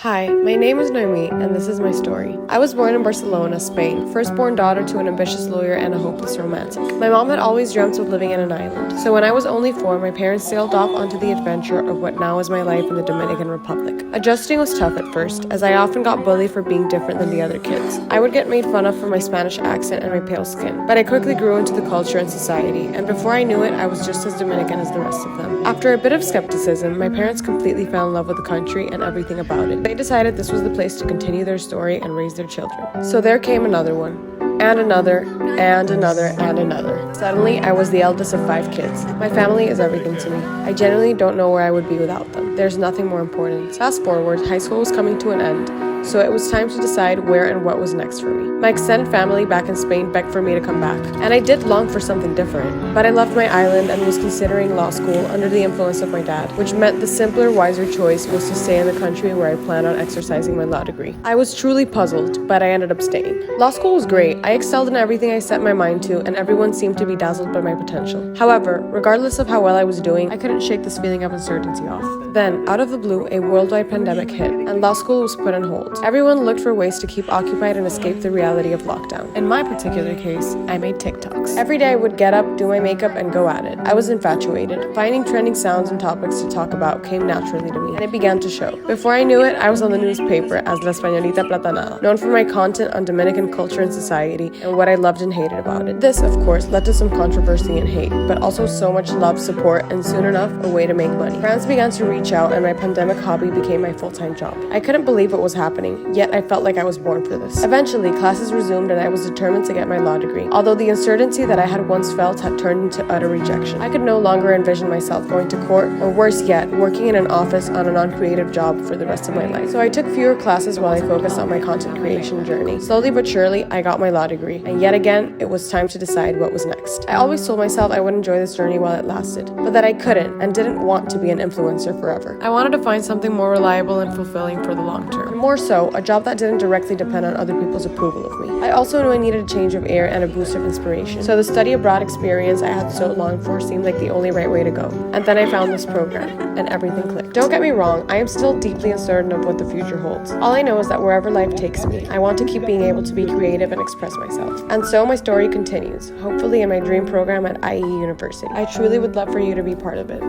Hi, my name is Noemí, and this is my story. I was born in Barcelona, Spain, firstborn daughter to an ambitious lawyer and a hopeless romantic. My mom had always dreamt of living in an island, so when I was only 4, my parents sailed off onto the adventure of what now is my life in the Dominican Republic. Adjusting was tough at first, as I often got bullied for being different than the other kids. I would get made fun of for my Spanish accent and my pale skin, but I quickly grew into the culture and society, and before I knew it, I was just as Dominican as the rest of them. After a bit of skepticism, my parents completely fell in love with the country and everything about it. They decided this was the place to continue their story and raise their children. So there came another one, and another, and another, and another. Suddenly, I was the eldest of 5 kids. My family is everything to me. I genuinely don't know where I would be without them. There's nothing more important. Fast forward, high school was coming to an end, so it was time to decide where and what was next for me. My extended family back in Spain begged for me to come back, and I did long for something different. But I left my island and was considering law school under the influence of my dad, which meant the simpler, wiser choice was to stay in the country where I planned on exercising my law degree. I was truly puzzled, but I ended up staying. Law school was great. I excelled in everything I set my mind to, and everyone seemed to be dazzled by my potential. However, regardless of how well I was doing, I couldn't shake this feeling of uncertainty off. Then, out of the blue, a worldwide pandemic hit, and law school was put on hold. Everyone looked for ways to keep occupied and escape the reality of lockdown. In my particular case, I made TikToks. Every day I would get up, do my makeup, and go at it. I was infatuated. Finding trending sounds and topics to talk about came naturally to me, and it began to show. Before I knew it, I was on the newspaper as La Españolita Platanada, known for my content on Dominican culture and society and what I loved and hated about it. This, of course, led to some controversy and hate, but also so much love, support, and soon enough, a way to make money. Friends began to reach out, and my pandemic hobby became my full-time job. I couldn't believe what was happening, yet I felt like I was born for this. Eventually, classes resumed and I was determined to get my law degree, although the uncertainty that I had once felt had turned into utter rejection. I could no longer envision myself going to court, or worse yet, working in an office on a non-creative job for the rest of my life. So I took fewer classes while I focused on my content creation journey. Slowly but surely, I got my law degree, and yet again, it was time to decide what was next. I always told myself I would enjoy this journey while it lasted, but that I couldn't and didn't want to be an influencer forever. I wanted to find something more reliable and fulfilling for the long term. And more so, a job that didn't directly depend on other people's approval of me. I also knew I needed a change of air and a boost of inspiration. So the study abroad experience I had so longed for seemed like the only right way to go. And then I found this program, and everything clicked. Don't get me wrong, I am still deeply uncertain of what the future holds. All I know is that wherever life takes me, I want to keep being able to be creative and express myself. And so my story continues, hopefully in my dream program at IE University. I truly would love for you to be part of it.